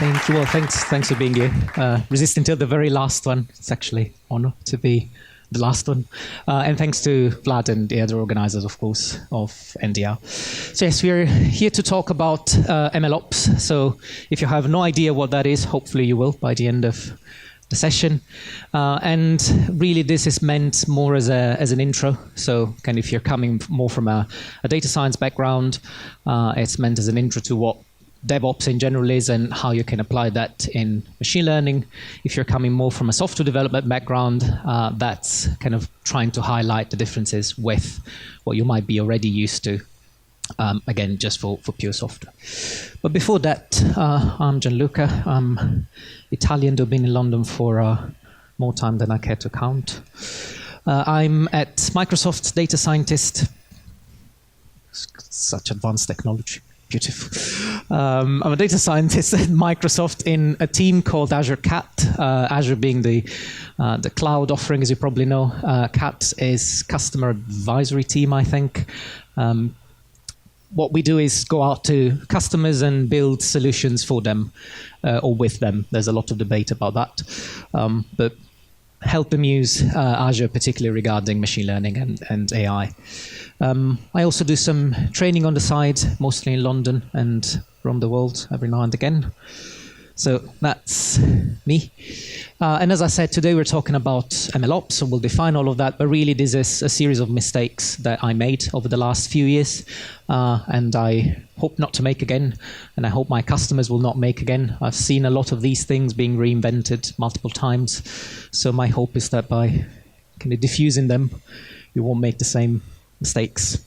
Thank you. Well, thanks for being here. Resisting till the very last one. It's actually an honor to be the last one. And thanks to Vlad and the other organizers, of course, of NDR. So yes, we're here to talk about MLOps. So if you have no idea what that is, hopefully you will by the end of the session. And really this is meant more as an intro. So kind of if you're coming more from a data science background, it's meant as an intro to what DevOps in general is and how you can apply that in machine learning. If you're coming more from a software development background, that's kind of trying to highlight the differences with what you might be already used to, again, just for pure software. But before that, I'm Gianluca. I'm Italian, though been in London for more time than I care to count. I'm at Microsoft data scientist. Such advanced technology. Beautiful. I'm a data scientist at Microsoft in a team called Azure Cat. Azure being the cloud offering, as you probably know. Cat is customer advisory team, I think. What we do is go out to customers and build solutions for them or with them. There's a lot of debate about that. But help them use Azure, particularly regarding machine learning and AI. I also do some training on the side, mostly in London and around the world every now and again. So that's me. And as I said, today we're talking about MLOps, so we'll define all of that, but really this is a series of mistakes that I made over the last few years, and I hope not to make again, and I hope my customers will not make again. I've seen a lot of these things being reinvented multiple times, so my hope is that by kind of diffusing them, you won't make the same mistakes.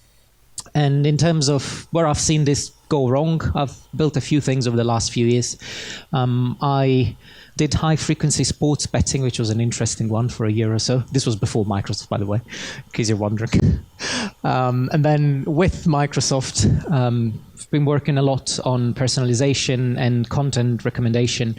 And in terms of where I've seen this go wrong, I've built a few things over the last few years. I did high-frequency sports betting, which was an interesting one for a year or so. This was before Microsoft, by the way, in case you're wondering. And then with Microsoft, I've been working a lot on personalization and content recommendation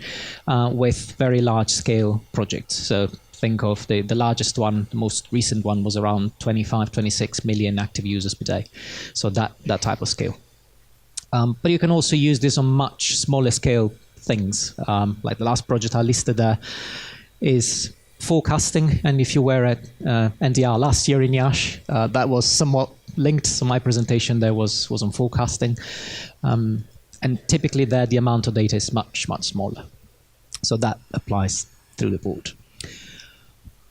with very large-scale projects. So think of the largest one, the most recent one was around 25, 26 million active users per day. So that type of scale. But you can also use this on much smaller scale things. Like the last project I listed there is forecasting. And if you were at NDR last year in Yash, that was somewhat linked. So my presentation there was on forecasting. And typically there, the amount of data is much, much smaller. So that applies through the board.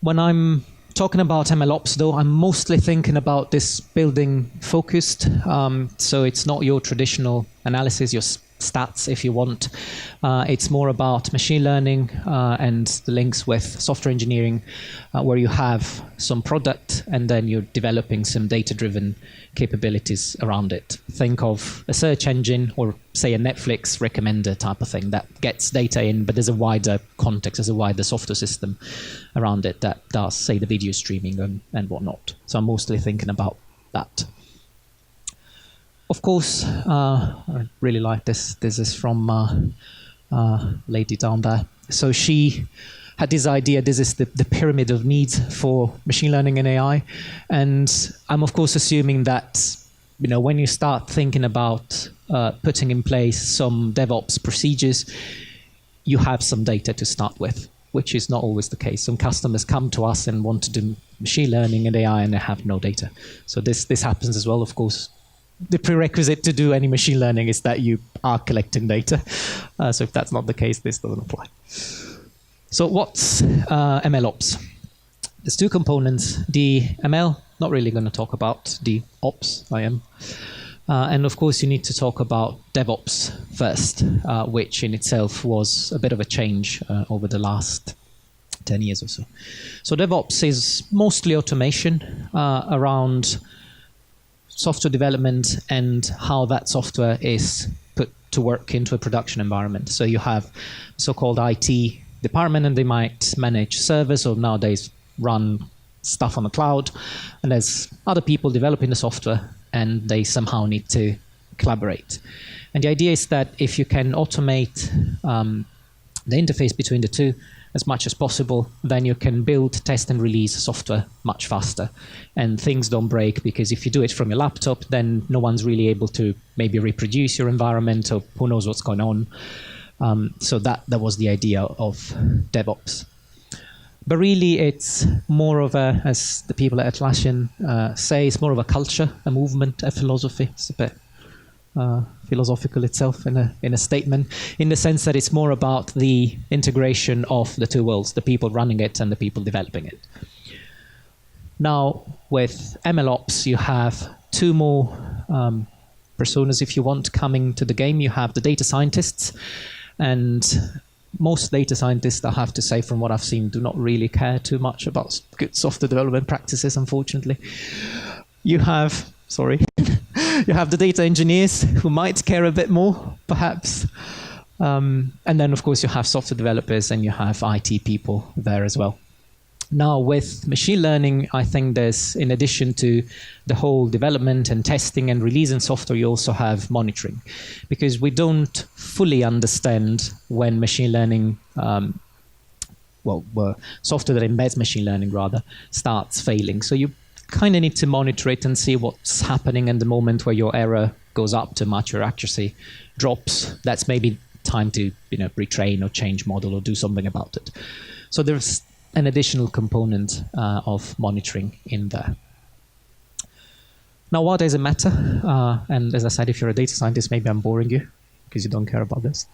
When I'm talking about MLOps, though, I'm mostly thinking about this building focused. So it's not your traditional analysis, your stats, if you want. It's more about machine learning and the links with software engineering, where you have some product and then you're developing some data-driven capabilities around it. Think of a search engine or, say, a Netflix recommender type of thing that gets data in, but there's a wider context, there's a wider software system around it that does, say, the video streaming and whatnot. So I'm mostly thinking about that. Of course, I really like this. This is from lady down there. So she had this idea, this is the pyramid of needs for machine learning and AI. And I'm, of course, assuming that, you know, when you start thinking about putting in place some DevOps procedures, you have some data to start with, which is not always the case. Some customers come to us and want to do machine learning and AI and they have no data. So this happens as well, of course. The prerequisite to do any machine learning is that you are collecting data. So if that's not the case, this doesn't apply. So what's MLOps? There's two components. The ML, not really going to talk about. The ops, I am. And of course, you need to talk about DevOps first, which in itself was a bit of a change over the last 10 years or so. So DevOps is mostly automation around software development and how that software is put to work into a production environment. So you have so-called IT department and they might manage servers or nowadays run stuff on the cloud. And there's other people developing the software and they somehow need to collaborate. And the idea is that if you can automate the interface between the two as much as possible, then you can build, test, and release software much faster. And things don't break, because if you do it from your laptop, then no one's really able to maybe reproduce your environment, or who knows what's going on. So that was the idea of DevOps. But really, it's more of a, as the people at Atlassian say, it's more of a culture, a movement, a philosophy. It's a bit philosophical itself in a statement, in the sense that it's more about the integration of the two worlds, the people running it and the people developing it. Now, with MLOps, you have two more personas, if you want, coming to the game. You have the data scientists, and most data scientists, I have to say, from what I've seen, do not really care too much about good software development practices, unfortunately. You have, you have the data engineers who might care a bit more, perhaps. And then, of course, you have software developers and you have IT people there as well. Now, with machine learning, I think there's, in addition to the whole development and testing and releasing software, you also have monitoring. Because we don't fully understand when machine learning, software that embeds machine learning, rather, starts failing. So you kind of need to monitor it and see what's happening in the moment where your error goes up too much, your accuracy drops. That's maybe time to retrain or change model or do something about it. So there's an additional component of monitoring in there. Now, why does it matter? And as I said, if you're a data scientist, maybe I'm boring you because you don't care about this.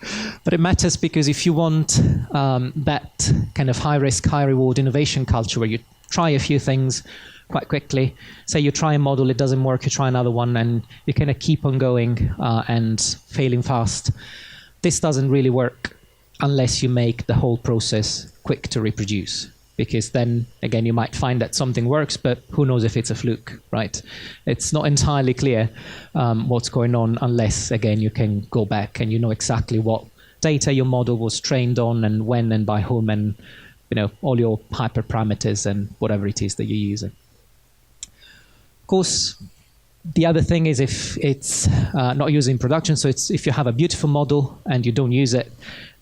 But it matters because if you want that kind of high-risk, high-reward innovation culture where you try a few things quite quickly, say you try a model, it doesn't work, you try another one, and you kind of keep on going and failing fast. This doesn't really work unless you make the whole process quick to reproduce. Because then, again, you might find that something works, but who knows if it's a fluke, right? It's not entirely clear what's going on unless, again, you can go back and you know exactly what data your model was trained on and when and by whom and all your hyperparameters and whatever it is that you're using. Of course, the other thing is if it's not used in production, so if you have a beautiful model and you don't use it,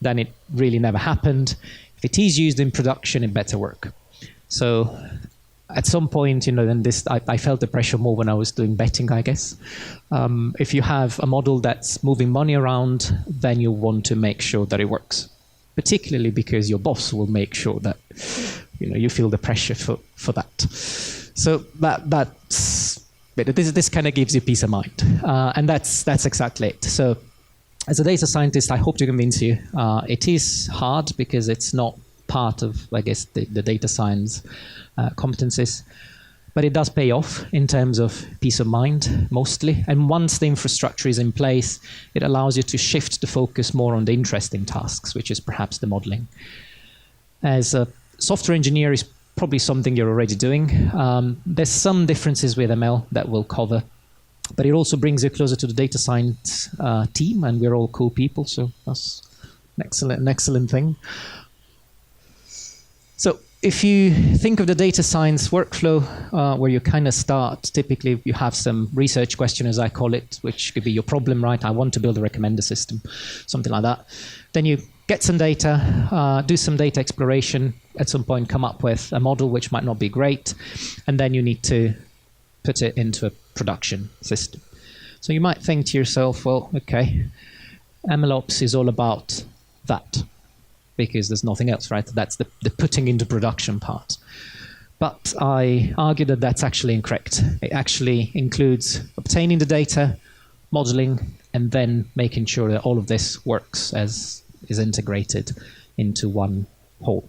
then it really never happened. If it is used in production, it better work. So at some point, then I felt the pressure more when I was doing betting, I guess. If you have a model that's moving money around, then you want to make sure that it works, particularly because your boss will make sure that you feel the pressure for that. So this kind of gives you peace of mind, and that's exactly it. So as a data scientist, I hope to convince you. It is hard because it's not part of, I guess, the data science competencies, but it does pay off in terms of peace of mind, mostly. And once the infrastructure is in place, it allows you to shift the focus more on the interesting tasks, which is perhaps the modeling. As a software engineer is probably something you're already doing. There's some differences with ML that we'll cover, but it also brings you closer to the data science team, and we're all cool people, so that's an excellent thing. So if you think of the data science workflow, where you kind of start, typically you have some research question, as I call it, which could be your problem, right? I want to build a recommender system, something like that. Then you get some data, do some data exploration, at some point come up with a model which might not be great, and then you need to put it into a production system. So you might think to yourself, well, okay, MLOps is all about that, because there's nothing else, right? That's the putting into production part. But I argue that that's actually incorrect. It actually includes obtaining the data, modeling, and then making sure that all of this works as is integrated into one whole.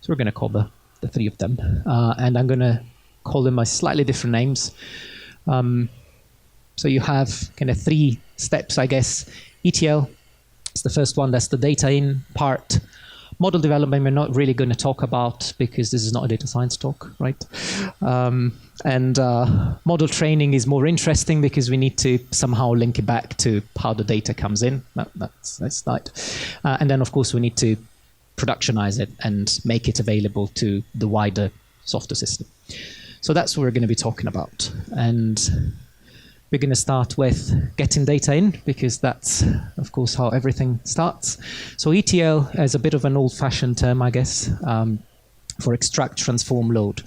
So we're going to call the three of them. And I'm going to call them by slightly different names. So you have kind of three steps, I guess. ETL is the first one. That's the data in part. Model development we're not really going to talk about because this is not a data science talk, right? And model training is more interesting because we need to somehow link it back to how the data comes in. That's right. And then, of course, we need to productionize it and make it available to the wider software system. So that's what we're going to be talking about. And we're going to start with getting data in, because that's, of course, how everything starts. So ETL is a bit of an old-fashioned term, I guess, for extract, transform, load.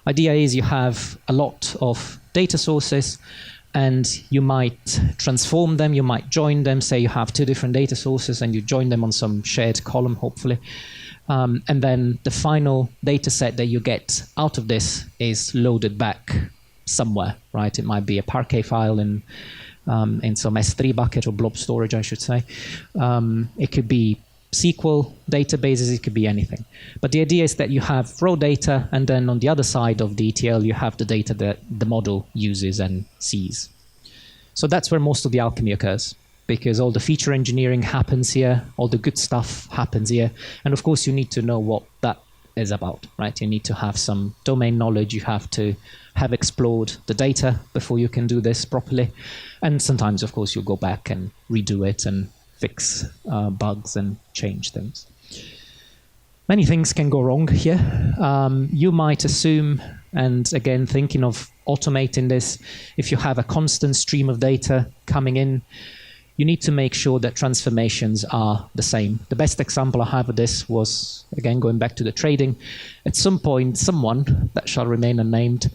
Idea is you have a lot of data sources, and you might transform them, you might join them. Say you have two different data sources and you join them on some shared column, hopefully. And then the final data set that you get out of this is loaded back somewhere, right? It might be a Parquet file in some S3 bucket or blob storage, I should say. It could be SQL databases, it could be anything. But the idea is that you have raw data, and then on the other side of the ETL, you have the data that the model uses and sees. So that's where most of the alchemy occurs, because all the feature engineering happens here, all the good stuff happens here. And of course, you need to know what that is about, right? You need to have some domain knowledge. You have to have explored the data before you can do this properly. And sometimes, of course, you'll go back and redo it and fix bugs and change things. Many things can go wrong here. You might assume, and again, thinking of automating this, if you have a constant stream of data coming in, you need to make sure that transformations are the same. The best example I have of this was, again, going back to the trading. At some point, someone, that shall remain unnamed,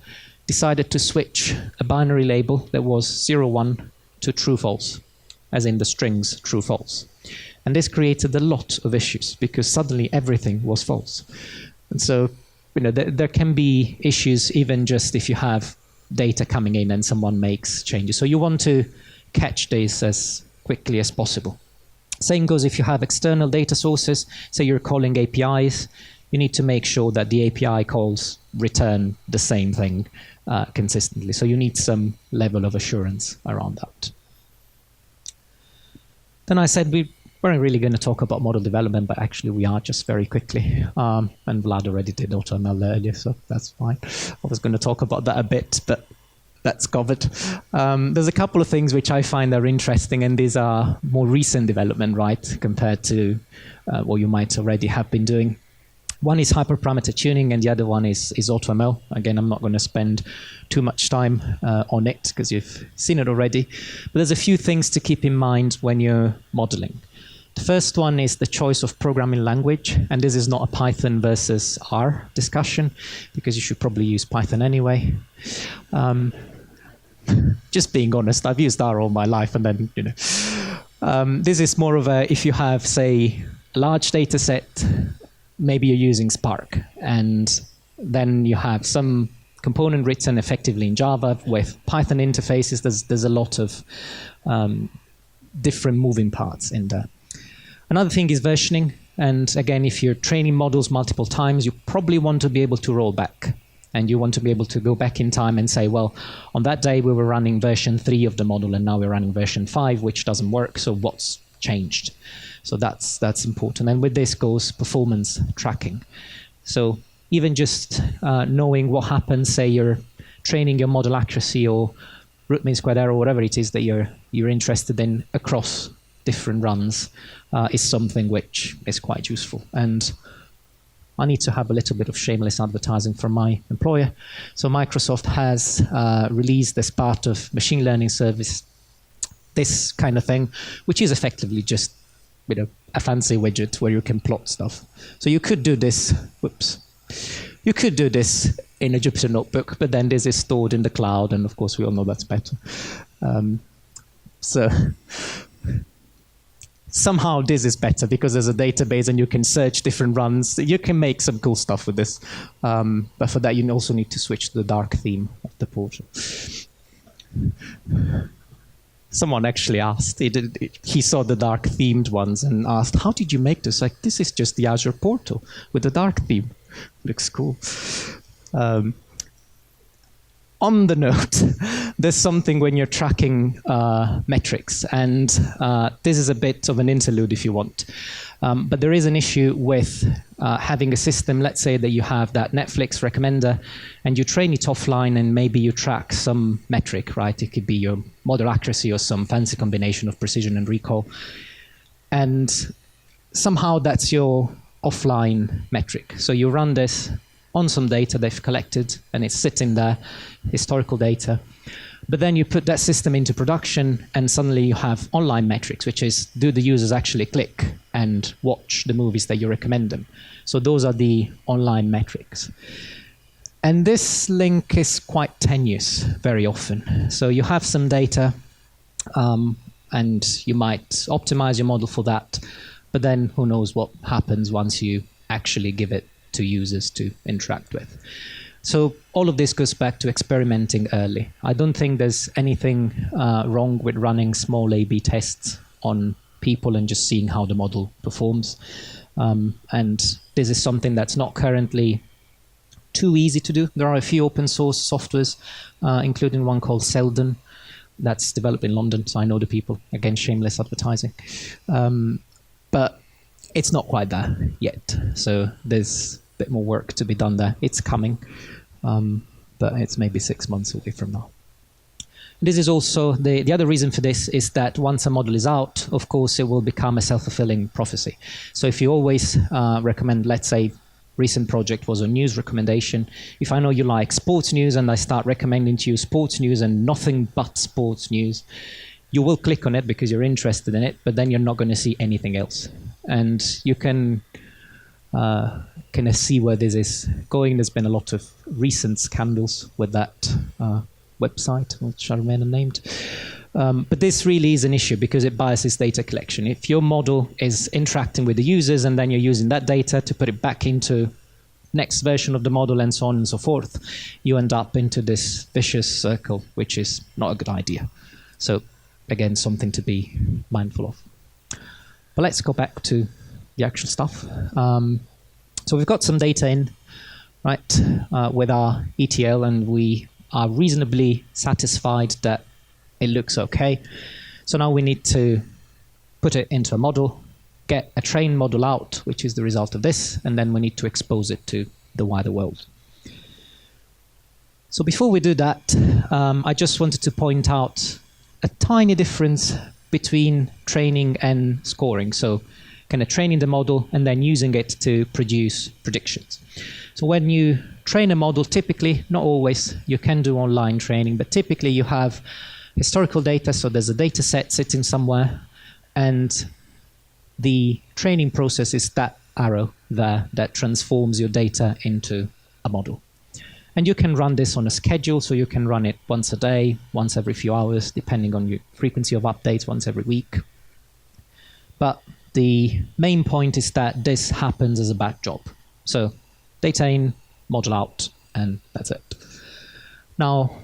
decided to switch a binary label that was 0, 1 to true-false, as in the strings true-false. And this created a lot of issues because suddenly everything was false. And so, there can be issues even just if you have data coming in and someone makes changes. So you want to catch this as quickly as possible. Same goes if you have external data sources, say you're calling APIs, you need to make sure that the API calls return the same thing consistently. So you need some level of assurance around that. Then I said we weren't really going to talk about model development, but actually we are just very quickly. And Vlad already did AutoML earlier, so that's fine. I was going to talk about that a bit, but that's covered. There's a couple of things which I find are interesting, and these are more recent development, right, compared to what you might already have been doing. One is hyperparameter tuning, and the other one is AutoML. Again, I'm not going to spend too much time on it because you've seen it already. But there's a few things to keep in mind when you're modeling. The first one is the choice of programming language, and this is not a Python versus R discussion, because you should probably use Python anyway. Just being honest, I've used R all my life, and then, this is more of a, if you have, say, a large data set, maybe you're using Spark, and then you have some component written effectively in Java with Python interfaces. There's a lot of different moving parts in there. Another thing is versioning. And again, if you're training models multiple times, you probably want to be able to roll back. And you want to be able to go back in time and say, well, on that day we were running version 3 of the model, and now we're running version 5, which doesn't work. So what's changed? So that's important. And with this goes performance tracking. So even just knowing what happens, say you're training your model accuracy or root mean squared error, whatever it is that you're interested in across different runs, is something which is quite useful. And I need to have a little bit of shameless advertising from my employer. So Microsoft has released as part of machine learning service this kind of thing, which is effectively just a fancy widget where you can plot stuff. So you could do this, you could do this in a Jupyter notebook, but then this is stored in the cloud, and of course we all know that's better. So somehow this is better because there's a database and you can search different runs. You can make some cool stuff with this. But for that, you also need to switch to the dark theme of the portal. Someone actually asked, he saw the dark themed ones and asked, how did you make this? Like, this is just the Azure portal with the dark theme. Looks cool. On the note, there's something when you're tracking metrics, and this is a bit of an interlude if you want. But there is an issue with having a system, let's say that you have that Netflix recommender, and you train it offline, and maybe you track some metric, right? It could be your model accuracy or some fancy combination of precision and recall. And somehow that's your offline metric. So you run this on some data they've collected, and it's sitting there, historical data. But then you put that system into production, and suddenly you have online metrics, which is, do the users actually click and watch the movies that you recommend them? So those are the online metrics. And this link is quite tenuous very often. So you have some data, and you might optimize your model for that, but then who knows what happens once you actually give it to users to interact with. So all of this goes back to experimenting early. I don't think there's anything wrong with running small A/B tests on people and just seeing how the model performs. And this is something that's not currently too easy to do. There are a few open source softwares, including one called Selden, that's developed in London, so I know the people. Again, shameless advertising. But it's not quite there yet. So there's a bit more work to be done there. It's coming, but it's maybe 6 months away from now. This is also, the other reason for this is that once a model is out, of course, it will become a self-fulfilling prophecy. So if you always recommend, let's say, recent project was a news recommendation. If I know you like sports news and I start recommending to you sports news and nothing but sports news, you will click on it because you're interested in it, but then you're not going to see anything else. And you can kind of see where this is going. There's been a lot of recent scandals with that website, which I remain unnamed. But this really is an issue because it biases data collection. If your model is interacting with the users and then you're using that data to put it back into next version of the model and so on and so forth, you end up into this vicious circle, which is not a good idea. So again, something to be mindful of. But let's go back to the actual stuff. So we've got some data in, right, with our ETL, and we are reasonably satisfied that it looks okay. So now we need to put it into a model, get a trained model out, which is the result of this, and then we need to expose it to the wider world. So before we do that, I just wanted to point out a tiny difference between training and scoring. So kind of training the model and then using it to produce predictions. So when you train a model, typically, not always, you can do online training, but typically you have historical data, so there's a data set sitting somewhere, and the training process is that arrow there that transforms your data into a model. And you can run this on a schedule, so you can run it once a day, once every few hours, depending on your frequency of updates, once every week. But the main point is that this happens as a batch job. So data in, model out, and that's it. Now,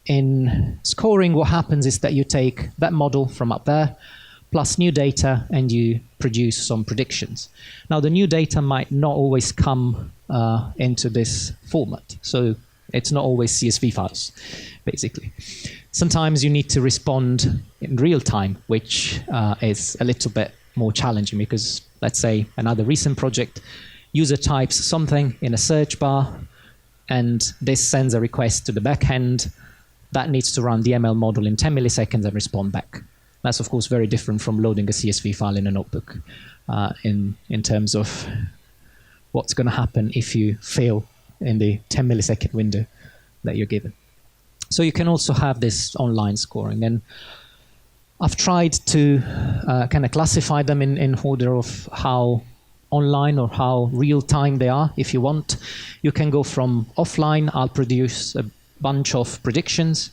in scoring, what happens is that you take that model from up there, plus new data, and you produce some predictions. Now, the new data might not always come into this format. So it's not always CSV files, basically. Sometimes you need to respond in real time, which is a little bit more challenging because, let's say, another recent project, user types something in a search bar, and this sends a request to the backend. That needs to run the ML model in 10 milliseconds and respond back. That's, of course, very different from loading a CSV file in a notebook in terms of what's going to happen if you fail in the 10 millisecond window that you're given. So you can also have this online scoring. And I've tried to kind of classify them in order of how online or how real-time they are, if you want. You can go from offline. I'll produce a bunch of predictions,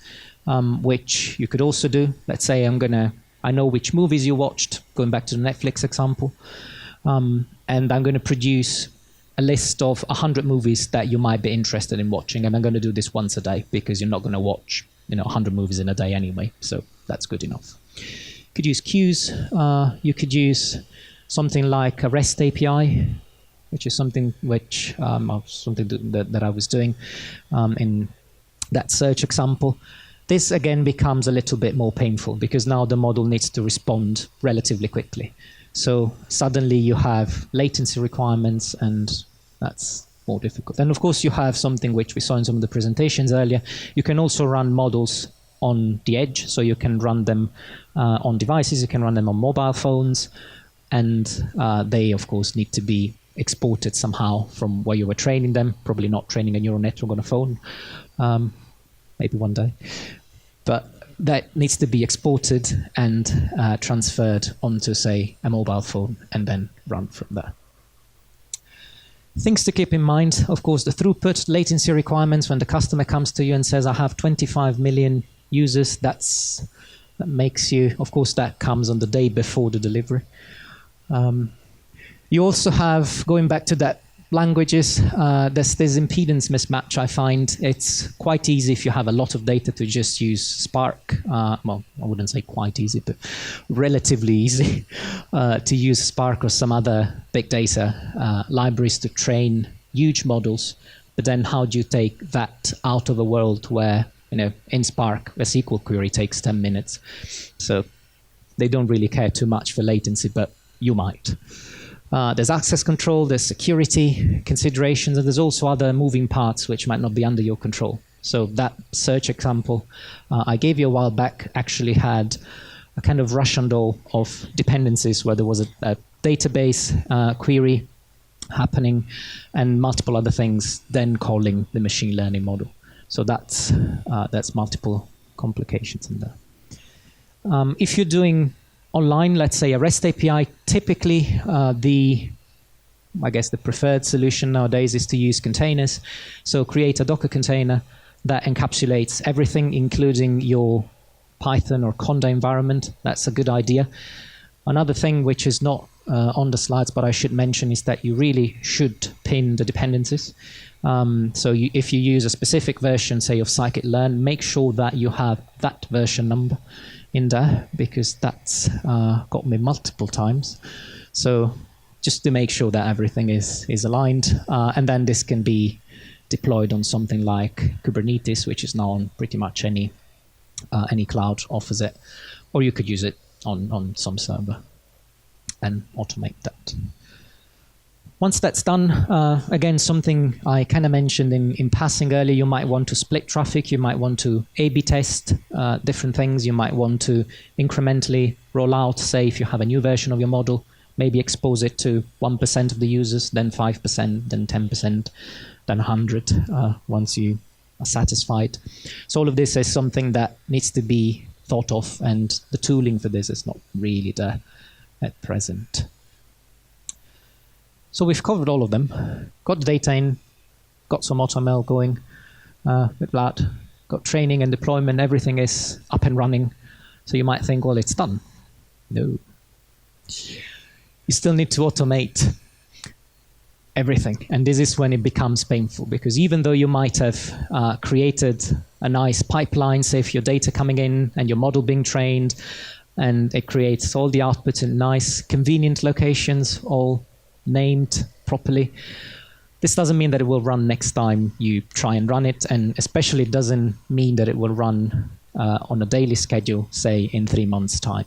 which you could also do. Let's say I know which movies you watched, going back to the Netflix example, and I'm going to produce a list of 100 movies that you might be interested in watching, and I'm going to do this once a day because you're not going to watch 100 movies in a day anyway, so that's good enough. You could use queues. You could use something like a REST API, which is something which that I was doing in that search example. This again becomes a little bit more painful because now the model needs to respond relatively quickly. So suddenly you have latency requirements, and that's more difficult. And of course you have something which we saw in some of the presentations earlier. You can also run models on the edge, so you can run them on devices, you can run them on mobile phones, and they of course need to be exported somehow from where you were training them, probably not training a neural network on a phone, maybe one day. But that needs to be exported and transferred onto, say, a mobile phone and then run from there. Things to keep in mind, of course, the throughput, latency requirements. When the customer comes to you and says, I have 25 million users, that makes you, of course, that comes on the day before the delivery. You also have, going back to that languages, there's this impedance mismatch. I find it's quite easy if you have a lot of data to just use Spark. Well, I wouldn't say quite easy, but relatively easy to use Spark or some other big data libraries to train huge models. But then how do you take that out of a world where, in Spark, a SQL query takes 10 minutes? So they don't really care too much for latency, but you might. There's access control, there's security considerations, and there's also other moving parts which might not be under your control. So that search example I gave you a while back actually had a kind of Russian doll of dependencies where there was a database query happening and multiple other things then calling the machine learning model. So that's multiple complications in there. If you're doing online, let's say a REST API, typically the preferred solution nowadays is to use containers. So create a Docker container that encapsulates everything, including your Python or Conda environment. That's a good idea. Another thing which is not on the slides, but I should mention, is that you really should pin the dependencies. So if you use a specific version, say of scikit-learn, make sure that you have that version number in there, because that's got me multiple times. So just to make sure that everything is aligned, and then this can be deployed on something like Kubernetes, which is now on pretty much any cloud offers it, or you could use it on some server and automate that. Once that's done, again, something I kind of mentioned in passing earlier, you might want to split traffic, you might want to A/B test different things, you might want to incrementally roll out, say if you have a new version of your model, maybe expose it to 1% of the users, then 5%, then 10%, then 100 once you are satisfied. So all of this is something that needs to be thought of, and the tooling for this is not really there at present. So we've covered all of them, got the data in, got some AutoML going with that, got training and deployment, everything is up and running. So you might think, well, it's done. No. You still need to automate everything. And this is when it becomes painful, because even though you might have created a nice pipeline, say if your data coming in and your model being trained, and it creates all the outputs in nice, convenient locations, all named properly, this doesn't mean that it will run next time you try and run it, and especially it doesn't mean that it will run on a daily schedule, say in 3 months' time.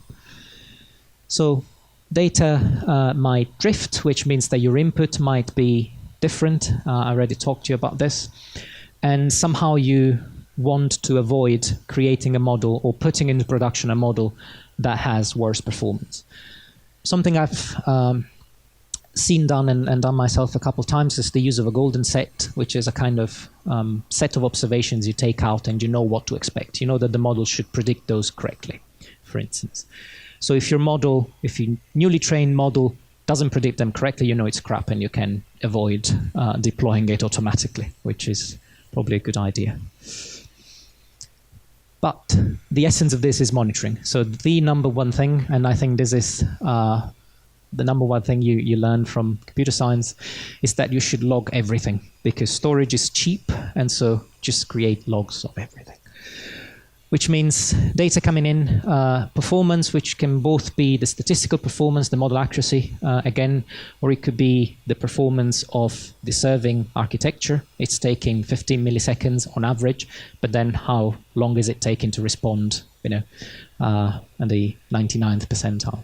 So data might drift, which means that your input might be different. I already talked to you about this. And somehow you want to avoid creating a model or putting into production a model that has worse performance. Something I've seen done and done myself a couple of times is the use of a golden set, which is a kind of set of observations you take out and you know what to expect. You know that the model should predict those correctly, for instance. So if your newly trained model doesn't predict them correctly, you know it's crap and you can avoid deploying it automatically, which is probably a good idea. But the essence of this is monitoring. So the number one thing, and I think this is the number one thing you learn from computer science, is that you should log everything, because storage is cheap, and so just create logs of everything. Which means data coming in, performance, which can both be the statistical performance, the model accuracy, again, or it could be the performance of the serving architecture. It's taking 15 milliseconds on average, but then how long is it taking to respond, at the 99th percentile.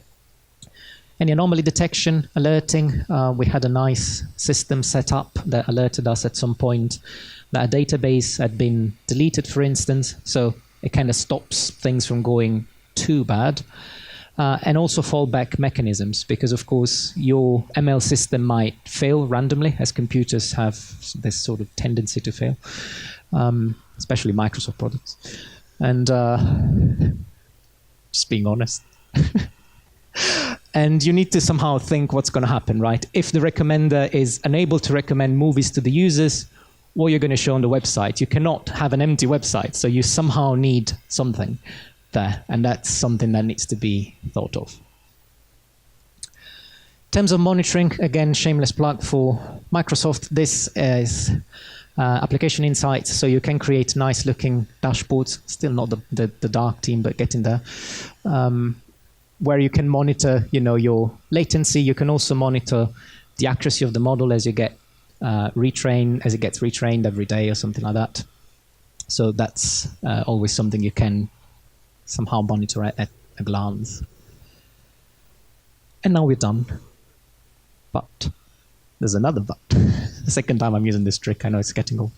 Any anomaly detection, alerting. We had a nice system set up that alerted us at some point that a database had been deleted, for instance. So it kind of stops things from going too bad. And also fallback mechanisms, because of course your ML system might fail randomly, as computers have this sort of tendency to fail, especially Microsoft products. And just being honest. And you need to somehow think what's going to happen, right? If the recommender is unable to recommend movies to the users, what you're going to show on the website. You cannot have an empty website, so you somehow need something there, and that's something that needs to be thought of. In terms of monitoring, again, shameless plug for Microsoft. This is application insights, so you can create nice looking dashboards, still not the dark theme, but getting there, where you can monitor your latency. You can also monitor the accuracy of the model as you get as it gets retrained every day or something like that. So that's always something you can somehow monitor at a glance. And now we're done. But there's another but. The second time I'm using this trick, I know it's getting old.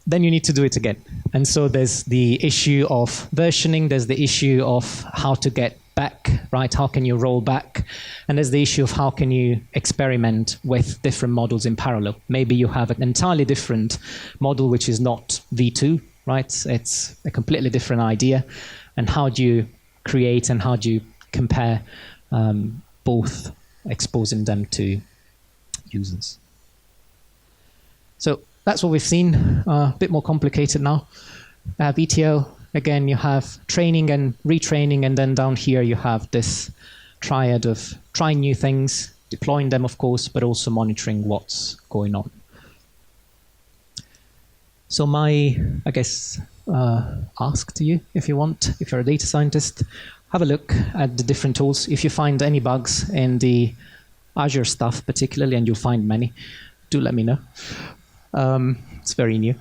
Then you need to do it again. And so there's the issue of versioning, there's the issue of how to get back, right? How can you roll back? And there's the issue of how can you experiment with different models in parallel. Maybe you have an entirely different model which is not V2, right? It's a completely different idea. And how do you create and how do you compare both, exposing them to users? So that's what we've seen. A bit more complicated now. ETL, again, you have training and retraining, and then down here you have this triad of trying new things, deploying them, of course, but also monitoring what's going on. So my, I guess, ask to you, if you want, if you're a data scientist, have a look at the different tools. If you find any bugs in the Azure stuff particularly, and you'll find many, do let me know. It's very new.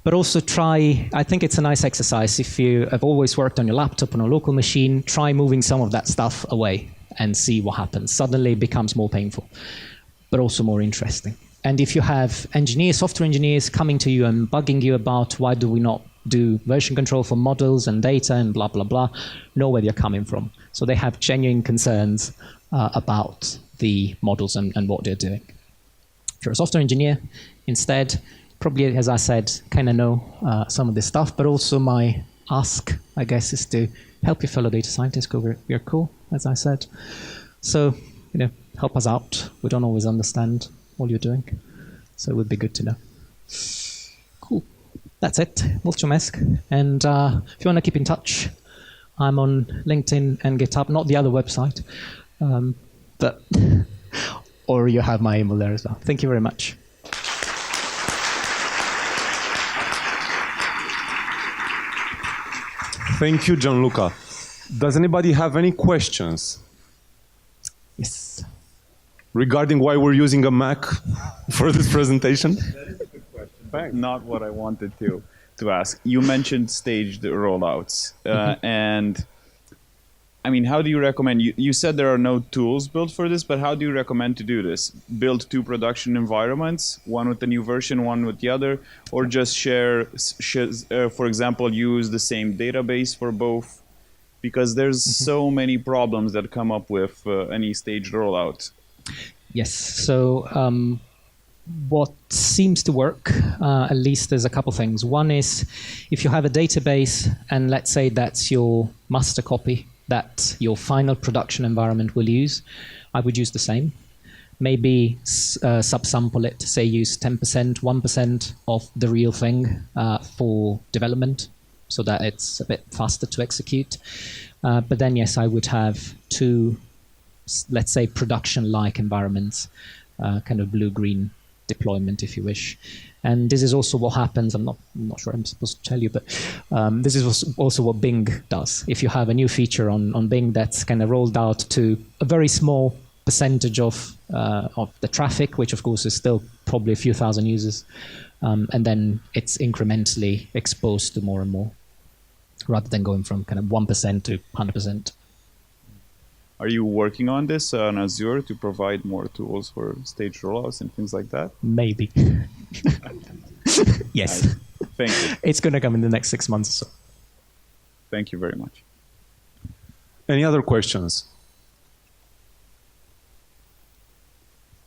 But also try, I think it's a nice exercise. If you have always worked on your laptop on a local machine, try moving some of that stuff away and see what happens. Suddenly it becomes more painful, but also more interesting. And if you have engineers, software engineers coming to you and bugging you about why do we not do version control for models and data and blah, blah, blah, know where they're coming from. So they have genuine concerns about the models and what they're doing. If you're a software engineer, instead, probably, as I said, kind of know some of this stuff, but also my ask, I guess, is to help your fellow data scientists because we're cool, as I said. So, help us out. We don't always understand what you're doing, so it would be good to know. Cool. That's it. Multimesk. And if you want to keep in touch, I'm on LinkedIn and GitHub, not the other website, but or you have my email there as well. Thank you very much. Thank you, Gianluca. Does anybody have any questions? Yes. Regarding why we're using a Mac for this presentation? That is a good question. Thanks. Not what I wanted to ask. You mentioned staged rollouts. And I mean, how do you recommend, you said there are no tools built for this, but how do you recommend to do this? Build two production environments, one with the new version, one with the other, or just share, for example, use the same database for both? Because there's so many problems that come up with any staged rollout. Yes, so what seems to work, at least there's a couple things. One is if you have a database and let's say that's your master copy, that your final production environment will use, I would use the same. Maybe subsample it, say use 10%, 1% of the real thing for development so that it's a bit faster to execute. But then, yes, I would have two, let's say, production-like environments, kind of blue-green deployment, if you wish. And this is also what happens, I'm not sure I'm supposed to tell you, but this is also what Bing does. If you have a new feature on Bing that's kind of rolled out to a very small percentage of the traffic, which of course is still probably a few thousand users, and then it's incrementally exposed to more and more, rather than going from kind of 1% to 100%. Are you working on this on Azure to provide more tools for stage rollouts and things like that? Maybe. Yes. Nice. Thank you. It's going to come in the next 6 months or so. Thank you very much. Any other questions?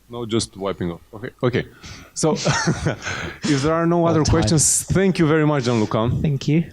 No, just wiping off. Okay. So if there are no other questions, thank you very much, Gianluca. Thank you.